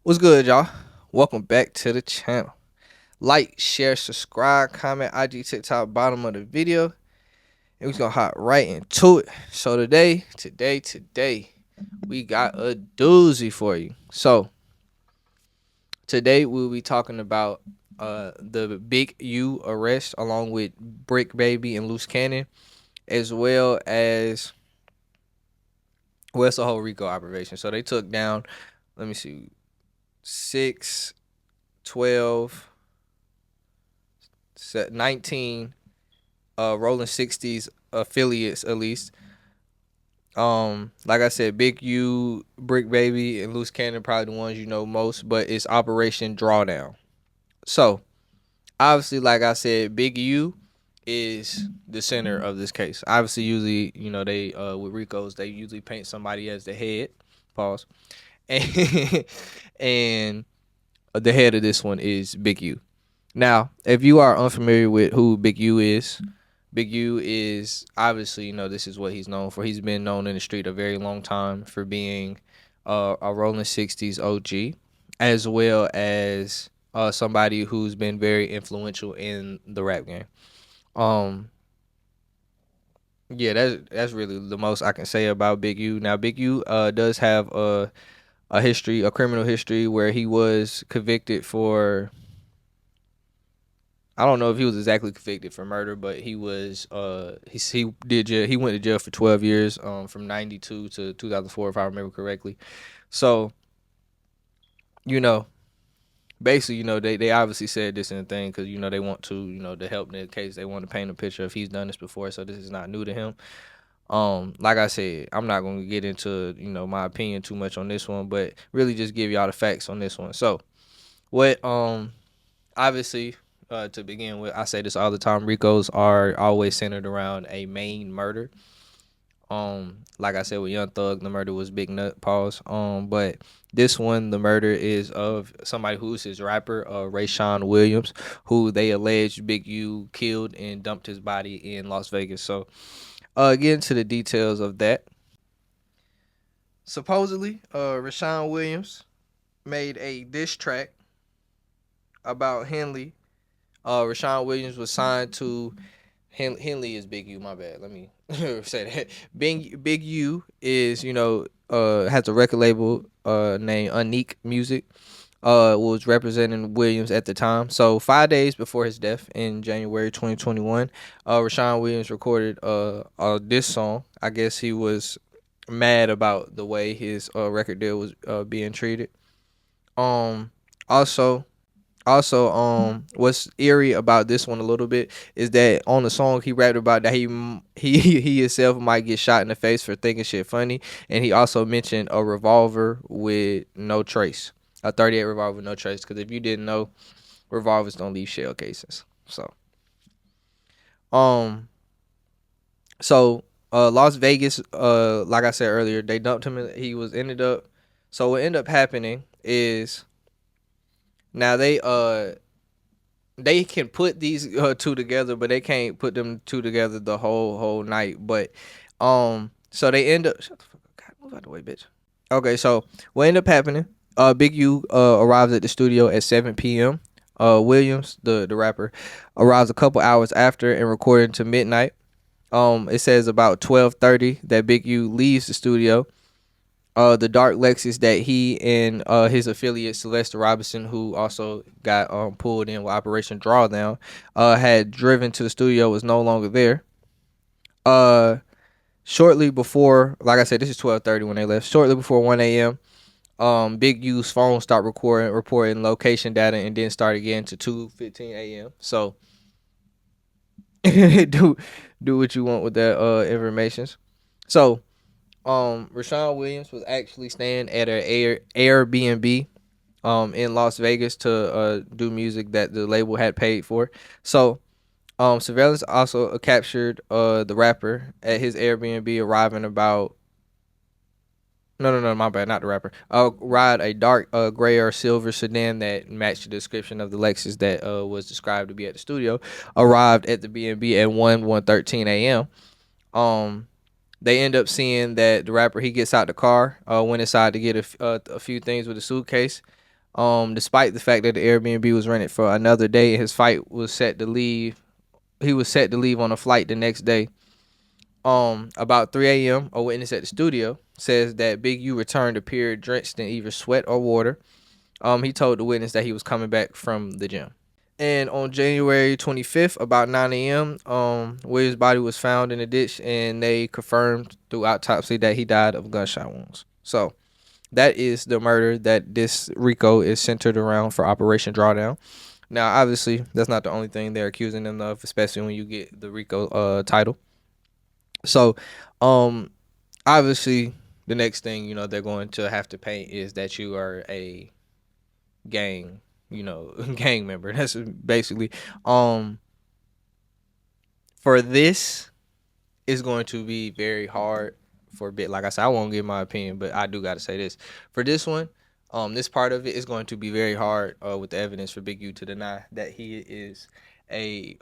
What's good, y'all? Welcome back to the channel. Like, share, subscribe, comment, IG, TikTok, bottom of the video. And we're gonna hop right into it. So today, we got a doozy for you. So today we'll be talking about the Big U arrest along with Brick Baby and Loose Cannon, as well as it's a whole Rico operation. So they took down, let me see, 6, 12, 19 Rollin 60's affiliates at least. Like I said, Big U, Brick Baby, and Loose Cannon probably the ones you know most, but it's Operation Drawdown. So obviously, like I said, Big U is the center of this case. Obviously, usually, they with Ricos, they usually paint somebody as the head. Pause. And, and the head of this one is Big U. Now, if you are unfamiliar with who Big U is, Big U is obviously, this is what he's known for. He's been known in the street a very long time for being a Rolling 60's OG, as well as somebody who's been very influential in the rap game. Um, yeah, that's really the most I can say about Big U. Now, Big U does have a history, a criminal history, where he was convicted for, I don't know if he was exactly convicted for murder, but he was he did jail. He went to jail for 12 years, from 92 to 2004, if I remember correctly. So, you know, basically, they obviously said this in the thing because they want to, to help the case. They want to paint a picture if he's done this before, so this is not new to him. Like I said, I'm not going to get into my opinion too much on this one, but really just give y'all the facts on this one. So, what obviously, to begin with, I say this all the time. Ricos are always centered around a main murder. Like I said with Young Thug, the murder was Big Nut. Pause. But this one, the murder is of somebody who's his rapper, Rayshawn Williams, who they alleged Big U killed and dumped his body in Las Vegas. So, get into the details of that. Supposedly, Rayshawn Williams made a diss track about Henley. Rashawn Williams was signed to Henley is Big U. My bad. Let me say that. Big U is has a record label named Unique Music. Was representing Williams at the time. So 5 days before his death in January 2021, Rashawn Williams recorded this song. I guess he was mad about the way his record deal was being treated. Um, also what's eerie about this one a little bit is that on the song he rapped about that he himself might get shot in the face for thinking shit funny, and he also mentioned a revolver with no trace, a 38 revolver with no trace. Because if you didn't know, revolvers don't leave shell cases. Um, so Las Vegas, like I said earlier, they dumped him. He was ended up. So what ended up happening is now they can put these two together, but they can't put them two together the whole night. But so they end up. Shut the fuck up, God, move out the way, bitch. Okay, so what ended up happening? Big U arrives at the studio at 7 p.m. Williams, the rapper, arrives a couple hours after and recording to midnight. It says about 12:30 that Big U leaves the studio. The dark Lexus that he and his affiliate Sylvester Robinson, who also got pulled in with Operation Drawdown, had driven to the studio, was no longer there. Shortly before, like I said, this is 12:30 when they left. Shortly before 1 a.m., Big U's phone stopped reporting location data, and then started again to 2:15 a.m. So do what you want with that information. So Rashawn Williams was actually staying at an Airbnb in Las Vegas to do music that the label had paid for. So surveillance also captured the rapper at his Airbnb arriving about, no, my bad, not the rapper. Ride a dark gray or silver sedan that matched the description of the Lexus that was described to be at the studio. Arrived at the B&B at 1:13 a.m. They end up seeing that the rapper, he gets out the car, went inside to get a few things with a suitcase. Despite the fact that the Airbnb was rented for another day, his fight was set to leave. He was set to leave on a flight the next day. About 3 a.m., a witness at the studio says that Big U returned appeared drenched in either sweat or water. He told the witness that he was coming back from the gym. And on January 25th, about 9 a.m., Williams' body was found in a ditch, and they confirmed through autopsy that he died of gunshot wounds. So that is the murder that this Rico is centered around for Operation Drawdown. Now, obviously, that's not the only thing they're accusing them of, especially when you get the Rico title. So, obviously, the next thing they're going to have to paint is that you are a gang, gang member. That's basically for this is going to be very hard for a bit. Like I said, I won't give my opinion, but I do got to say this for this one. This part of it is going to be very hard with the evidence for Big U to deny that he is a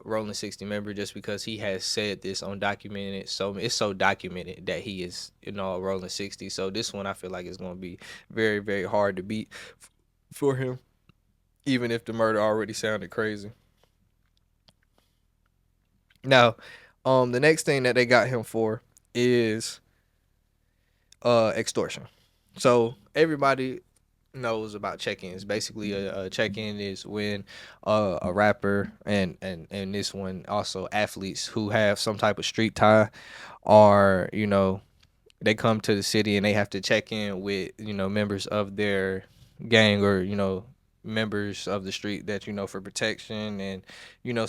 Rollin 60 member, just because he has said this on documented. So it's so documented that he is Rollin 60. So this one I feel like is going to be very, very hard to beat for him, even if the murder already sounded crazy. Now, the next thing that they got him for is extortion. So everybody knows about check-ins. Basically, a check-in is when a rapper and this one also athletes who have some type of street tie, or they come to the city and they have to check in with members of their gang, or members of the street that for protection. And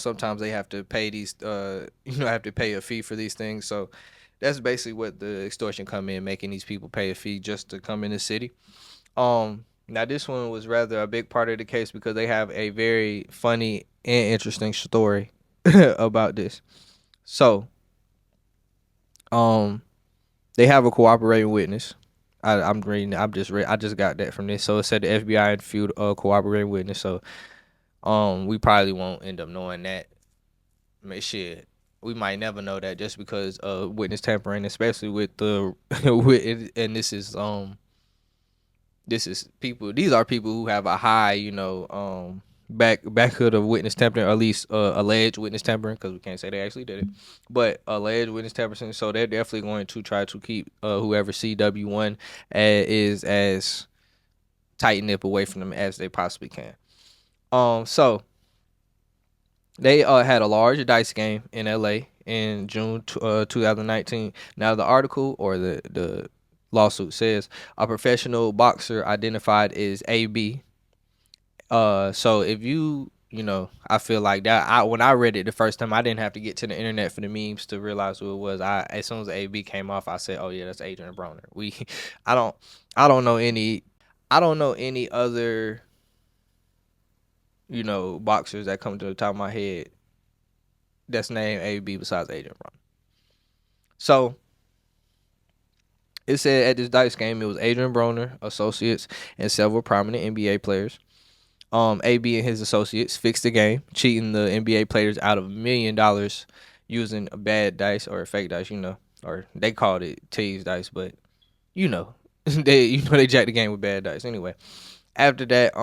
sometimes they have to pay these have to pay a fee for these things. So that's basically what the extortion come in, making these people pay a fee just to come in the city. Now this one was rather a big part of the case because they have a very funny and interesting story about this. So they have a cooperating witness. I'm reading. I just got that from this. So it said the FBI interviewed a cooperating witness. So we probably won't end up knowing that. I mean, shit, we might never know that just because witness tampering, especially with the with, and this is people. These are people who have a high backhood of witness tampering, or at least alleged witness tampering, because we can't say they actually did it, but alleged witness tampering. So they're definitely going to try to keep whoever CW1 is as tight nip away from them as they possibly can. So they had a large dice game in LA in June 2019. Now the article, or the lawsuit, says a professional boxer identified as AB. So if I feel like that. When I read it the first time, I didn't have to get to the internet for the memes to realize who it was. As soon as AB came off, I said, "Oh yeah, that's Adrian Broner." I don't know any other boxers that come to the top of my head that's named AB besides Adrian Broner. So it said at this dice game, it was Adrian Broner, associates, and several prominent NBA players. AB and his associates fixed the game, cheating the NBA players out of $1 million using a bad dice, or a fake dice, or they called it tease dice, but they jacked the game with bad dice. Anyway, after that,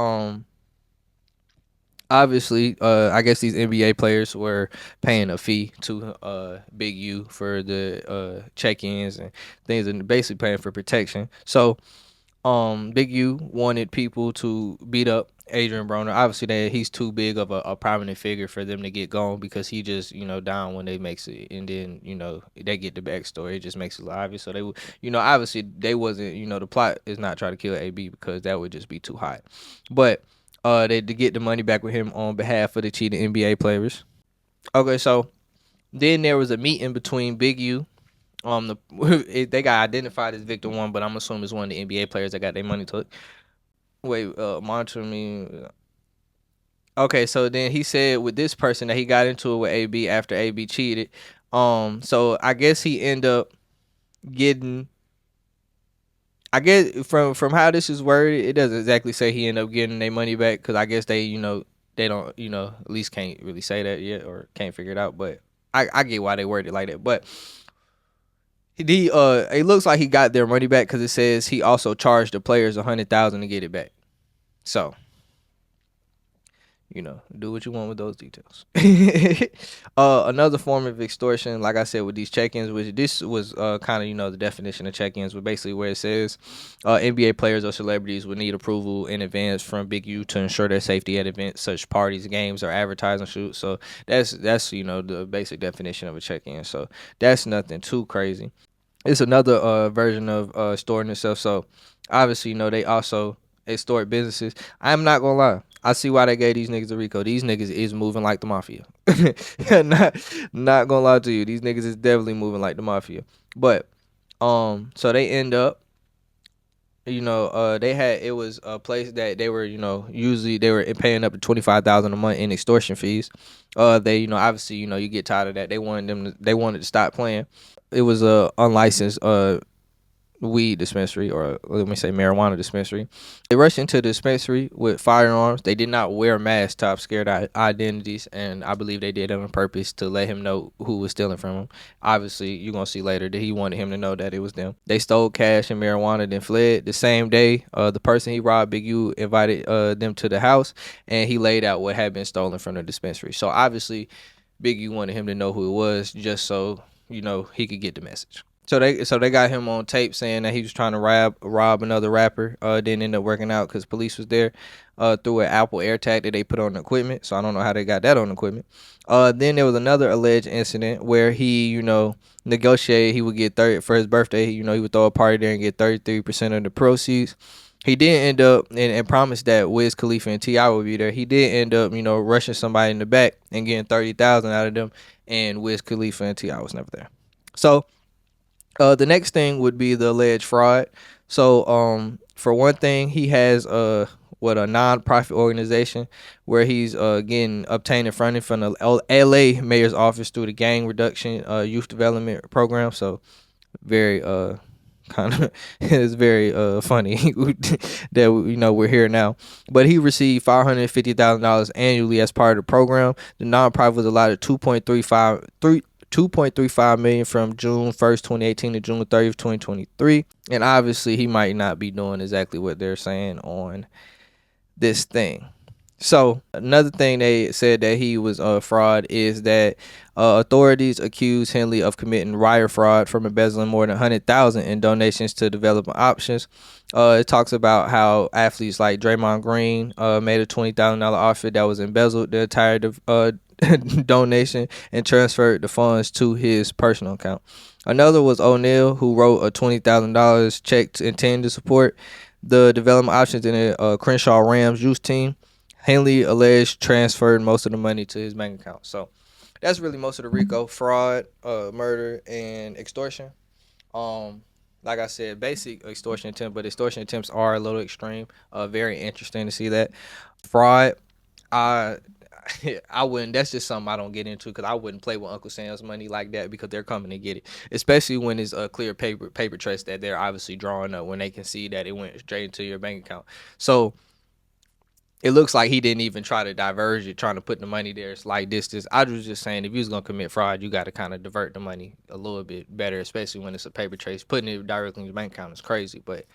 obviously, I guess these NBA players were paying a fee to Big U for the check-ins and things, and basically paying for protection. So Big U wanted people to beat up Adrian Broner. Obviously, he's too big of a prominent figure for them to get gone, because he just down when they makes it, and then they get the backstory. It just makes it obvious. So they obviously they wasn't the plot is not trying to kill AB, because that would just be too hot. But they to get the money back with him on behalf of the cheating NBA players. Okay, so then there was a meeting between Big U. They got identified as victim one, but I'm assuming it's one of the NBA players that got their money took. Wait, monitor me. Okay, so then he said with this person that he got into it with AB after AB cheated. So I guess he ended up getting. I guess from how this is worded, it doesn't exactly say he ended up getting their money back, because I guess they they don't at least can't really say that yet, or can't figure it out. But I get why they worded it like that. But it looks like he got their money back, because it says he also charged the players $100,000 to get it back. So, do what you want with those details. Another form of extortion, like I said, with these check-ins, which this was kind of, the definition of check-ins, but basically where it says NBA players or celebrities would need approval in advance from Big U to ensure their safety at events such parties, games, or advertising shoots. So that's the basic definition of a check-in. So that's nothing too crazy. It's another version of storing itself. So obviously, they also extort businesses. I'm not gonna lie. I see why they gave these niggas a Rico. These niggas is moving like the mafia. not not gonna lie to you. These niggas is definitely moving like the mafia. But so they end up, they had, it was a place that they were, usually they were paying up to $25,000 a month in extortion fees. They, obviously, you get tired of that. They wanted to stop playing. It was a unlicensed weed dispensary, or let me say marijuana dispensary. They rushed into the dispensary with firearms. They did not wear masks to obscure their identities, and I believe they did it on purpose to let him know who was stealing from him. Obviously, you're going to see later that he wanted him to know that it was them. They stole cash and marijuana, then fled. The same day, the person he robbed, Big U, invited them to the house, and he laid out what had been stolen from the dispensary. So obviously, Big U wanted him to know who it was, just so he could get the message. So they got him on tape saying that he was trying to rob another rapper. Didn't end up working out because police was there. Through an Apple AirTag that they put on the equipment. So I don't know how they got that on the equipment. Then there was another alleged incident where he negotiated he would get 30 for his birthday. He would throw a party there and get 33% of the proceeds. He did end up and promised that Wiz Khalifa and T.I. would be there. He did end up rushing somebody in the back and getting 30,000 out of them. And Wiz Khalifa and T.I. was never there. So. The next thing would be the alleged fraud. So, for one thing, he has a non-profit organization where he's obtaining funding from the LA mayor's office through the gang reduction youth development program. So, very kind of it's very funny that we're here now. But he received $550,000 annually as part of the program. The nonprofit was allotted 2.35 million from June 1st, 2018 to June 30th, 2023. And obviously he might not be doing exactly what they're saying on this thing. So another thing they said that he was a fraud is that authorities accused Henley of committing wire fraud from embezzling more than $100,000 in donations to development options. It talks about how athletes like Draymond Green made a $20,000 offer that was embezzled the entire donation and transferred the funds to his personal account. Another was O'Neal, who wrote a $20,000 check to intend to support the development options in the Crenshaw Rams youth team. Henley alleged transferred most of the money to his bank account. So that's really most of the Rico: fraud, murder, and extortion. Like I said, basic extortion attempt, but extortion attempts are a little extreme. Very interesting to see that. Fraud, I wouldn't. That's just something I don't get into because I wouldn't play with Uncle Sam's money like that because they're coming to get it. Especially when it's a clear paper trace that they're obviously drawing up when they can see that it went straight into your bank account. So it looks like he didn't even try to diverge it, trying to put the money there. It's like this. I was just saying, if you was gonna commit fraud, you got to kind of divert the money a little bit better, especially when it's a paper trace. Putting it directly in your bank account is crazy, but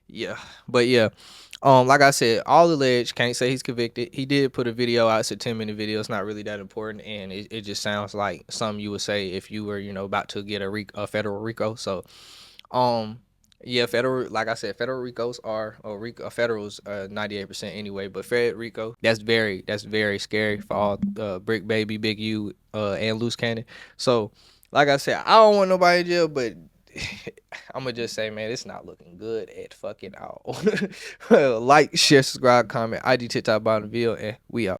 yeah. Like I said, all alleged. Can't say he's convicted. He did put a video out. It's a 10-minute video. It's not really that important, and it just sounds like something you would say if you were, about to get a federal RICO. So, yeah, federal, like I said, federal RICOs are, or Rico federals 98% anyway, but Fed RICO, that's very scary for all Brick Baby, Big U, and Loose Cannon. So, like I said, I don't want nobody in jail, but I'm gonna just say, man, it's not looking good at fucking all. Like, share, subscribe, comment, IG, TikTok, bottom video, and we out.